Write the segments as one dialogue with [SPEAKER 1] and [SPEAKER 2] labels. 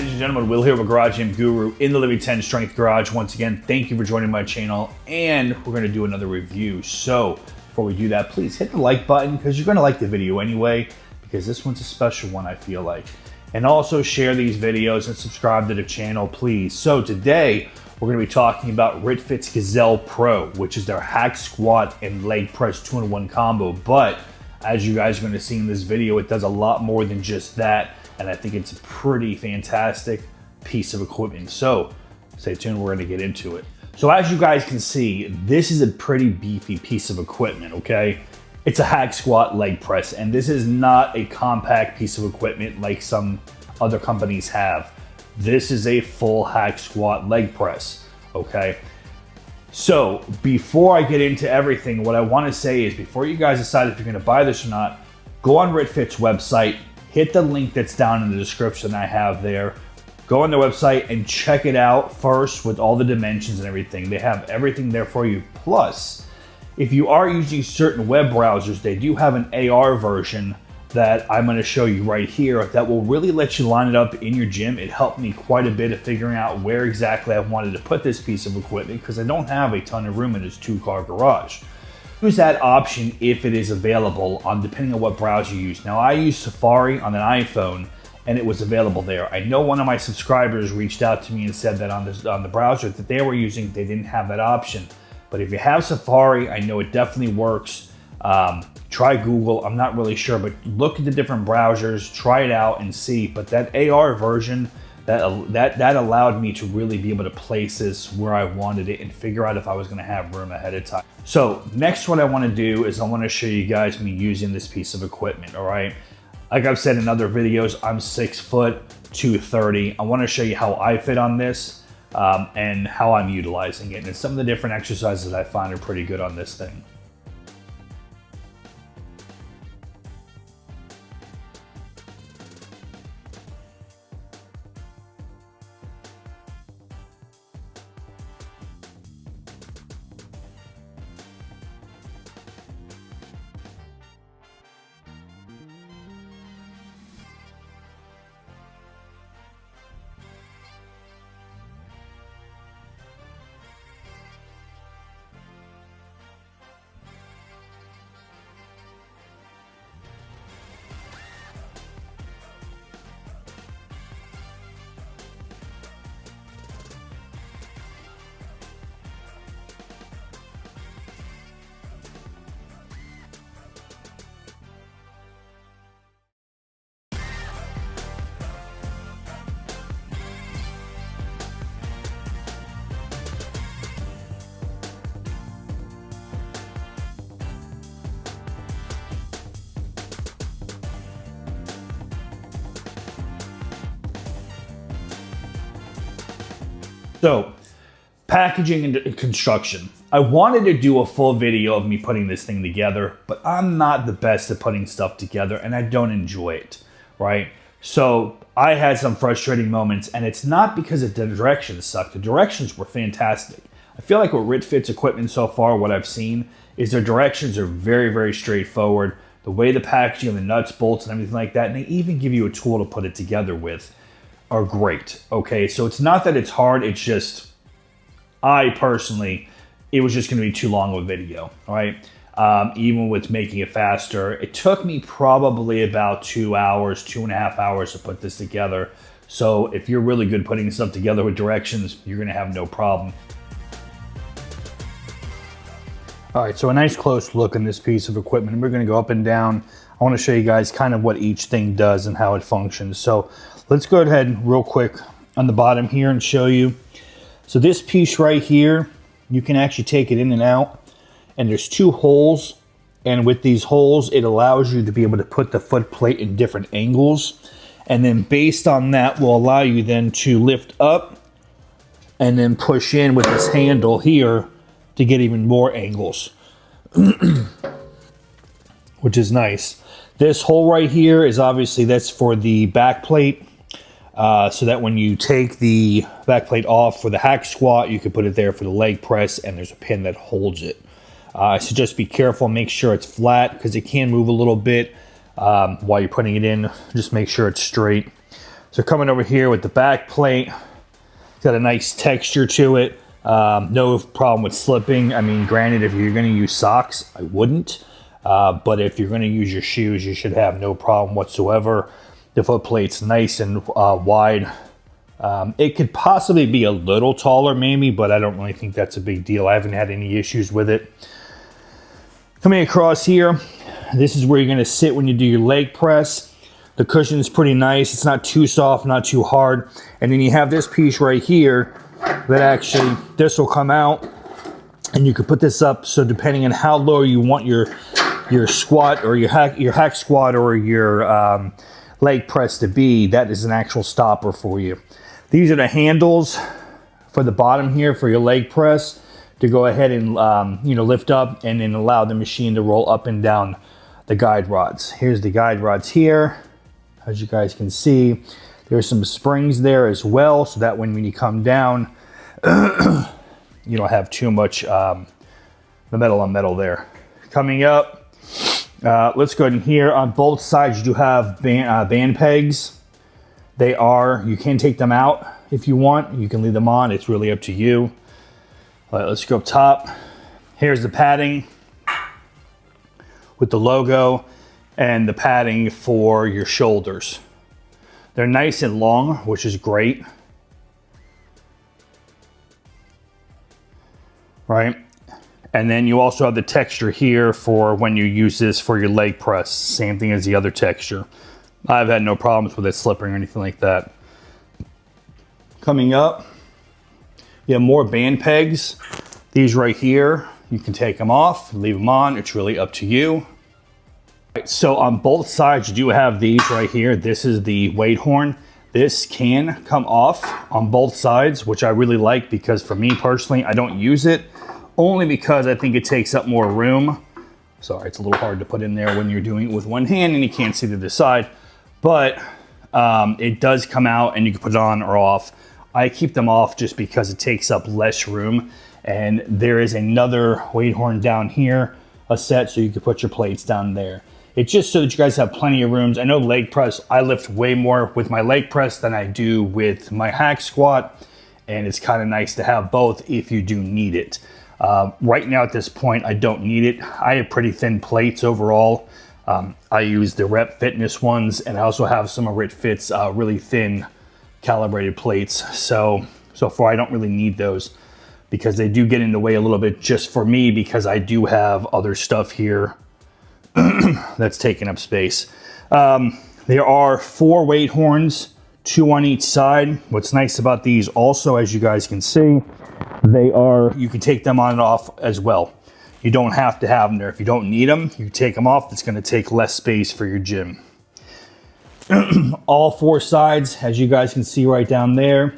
[SPEAKER 1] Ladies and gentlemen, Will here with Garage Gym Guru in the Living 10 Strength Garage. Once again, thank you for joining my channel, and we're going to do another review. So before we do that, please hit the like button because you're going to like the video anyway, because this one's a special one, I feel like. And also share these videos and subscribe to the channel, please. So today we're going to be talking about RitFit's Gazelle Pro, which is their hack squat and leg press 2-in-1 combo. But as you guys are going to see in this video, it does a lot more than just that. And I think it's a pretty fantastic piece of equipment. So stay tuned, we're gonna get into it. So as you guys can see, this is a pretty beefy piece of equipment, okay? It's a hack squat leg press, and this is not a compact piece of equipment like some other companies have. This is a full hack squat leg press, okay? So before I get into everything, what I wanna say is before you guys decide if you're gonna buy this or not, go on RitFit's website, hit the link that's down in the description I have there. Go on their website and check it out first with all the dimensions and everything. They have everything there for you. Plus, if you are using certain web browsers, they do have an AR version that I'm going to show you right here that will really let you line it up in your gym. It helped me quite a bit of figuring out where exactly I wanted to put this piece of equipment because I don't have a ton of room in this 2-car garage. Use that option if it is available on depending on what browser you use. Now I use Safari on an iPhone and it was available there. I know one of my subscribers reached out to me and said that on the browser that they were using, they didn't have that option. But if you have Safari, I know it definitely works. Try Google, I'm not really sure, but look at the different browsers, try it out and see. But that AR version, that allowed me to really be able to place this where I wanted it and figure out if I was gonna have room ahead of time. So next what I wanna do is I wanna show you guys me using this piece of equipment, all right? Like I've said in other videos, I'm 6 foot, 230. I wanna show you how I fit on this and how I'm utilizing it. And some of the different exercises I find are pretty good on this thing. So, packaging and construction. I wanted to do a full video of me putting this thing together, but I'm not the best at putting stuff together and I don't enjoy it, right? So I had some frustrating moments, and it's not because the directions sucked. The directions were fantastic. I feel like with RitFit's equipment so far, what I've seen is their directions are very, very straightforward. The way the packaging, the nuts, bolts, and everything like that, and they even give you a tool to put it together with, are great, okay? So it's not that it's hard, it's just, I personally, it was just gonna be too long of a video, all right? Even with making it faster, it took me probably about 2 hours, 2.5 hours to put this together. So if you're really good putting stuff together with directions, you're gonna have no problem. All right, so a nice close look in this piece of equipment. We're gonna go up and down. I wanna show you guys kind of what each thing does and how it functions. So let's go ahead real quick on the bottom here and show you. So this piece right here, you can actually take it in and out, and there's 2 holes. And with these holes, it allows you to be able to put the foot plate in different angles. And then based on that will allow you then to lift up and then push in with this handle here to get even more angles, which is nice. This hole right here is obviously, that's for the back plate. So that when you take the back plate off for the hack squat, you can put it there for the leg press, and there's a pin that holds it. So just be careful, make sure it's flat because it can move a little bit while you're putting it in. Just make sure it's straight. So coming over here with the back plate, it's got a nice texture to it. No problem with slipping. I mean, granted, if you're going to use socks, I wouldn't. But if you're going to use your shoes, you should have no problem whatsoever. The foot plate's nice and wide. It could possibly be a little taller maybe, but I don't really think that's a big deal. I haven't had any issues with it. Coming across here, this is where you're going to sit when you do your leg press. The cushion is pretty nice. It's not too soft, not too hard. And then you have this piece right here that actually, this will come out and you can put this up. So depending on how low you want your squat or your hack squat or your leg press to be, that is an actual stopper for you. These are the handles for the bottom here for your leg press to go ahead and lift up and then allow the machine to roll up and down the guide rods. Here's the guide rods here. As you guys can see, there's some springs there as well, so that when you come down, you don't have too much the metal on metal there. Coming up, let's go ahead and here on both sides you do have band pegs. You can take them out if you want. You can leave them on. It's really up to you. All right, let's go up top. Here's the padding with the logo and the padding for your shoulders. They're nice and long, which is great. Right? And then you also have the texture here for when you use this for your leg press. Same thing as the other texture. I've had no problems with it slipping or anything like that. Coming up, you have more band pegs. These right here, you can take them off, leave them on. It's really up to you. Right, so on both sides, you do have these right here. This is the weight horn. This can come off on both sides, which I really like because for me personally, I don't use it only because I think it takes up more room. Sorry, it's a little hard to put in there when you're doing it with one hand and you can't see to the side, but it does come out and you can put it on or off. I keep them off just because it takes up less room. And there is another weight horn down here, a set, so you can put your plates down there. It's just so that you guys have plenty of rooms. I know leg press, I lift way more with my leg press than I do with my hack squat. And it's kind of nice to have both if you do need it. Right now at this point, I don't need it. I have pretty thin plates overall. I use the Rep Fitness ones, and I also have some of RitFit's really thin calibrated plates. So far I don't really need those because they do get in the way a little bit just for me because I do have other stuff here that's taking up space. There are 4 weight horns, 2 on each side. What's nice about these also, as you guys can see, you can take them on and off as well. You don't have to have them there. If you don't need them, you take them off. It's going to take less space for your gym. All 4 sides, as you guys can see right down there,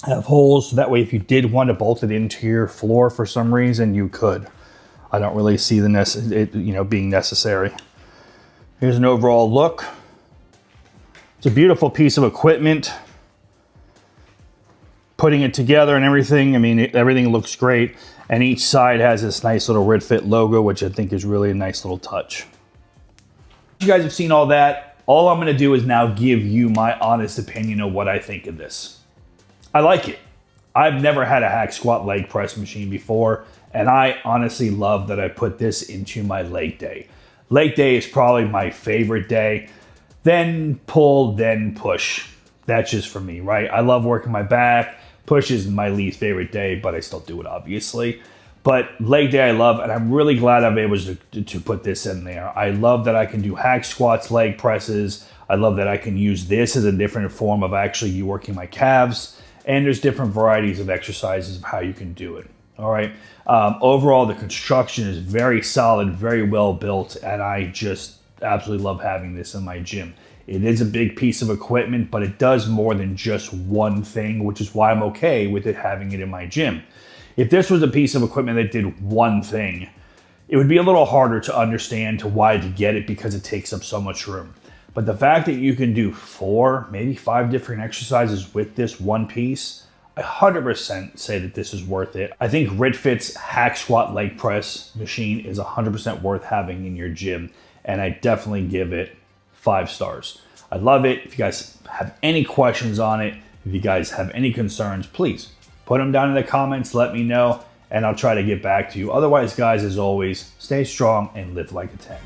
[SPEAKER 1] have holes. So that way, if you did want to bolt it into your floor for some reason, you could. I don't really see it being necessary. Here's an overall look. It's a beautiful piece of equipment. Putting it together and everything, I mean, everything looks great. And each side has this nice little RitFit logo, which I think is really a nice little touch. You guys have seen all that. All I'm gonna do is now give you my honest opinion of what I think of this. I like it. I've never had a hack squat leg press machine before, and I honestly love that I put this into my leg day. Leg day is probably my favorite day. Then pull, then push. That's just for me, right? I love working my back. Push is my least favorite day, but I still do it, obviously. But leg day I love, and I'm really glad I'm able to put this in there. I love that I can do hack squats, leg presses. I love that I can use this as a different form of actually you working my calves. And there's different varieties of exercises of how you can do it. All right. Overall, the construction is very solid, very well built, and I just absolutely love having this in my gym. It is a big piece of equipment, but it does more than just one thing, which is why I'm okay with it having it in my gym. If this was a piece of equipment that did one thing, it would be a little harder to understand to why to get it because it takes up so much room. But the fact that you can do 4, maybe 5 different exercises with this one piece, I 100% say that this is worth it. I think RitFit's hack squat leg press machine is 100% worth having in your gym, and I definitely give it 5 stars. I love it. If you guys have any questions on it, if you guys have any concerns, please put them down in the comments, let me know, and I'll try to get back to you. Otherwise, guys, as always, stay strong and live like a 10.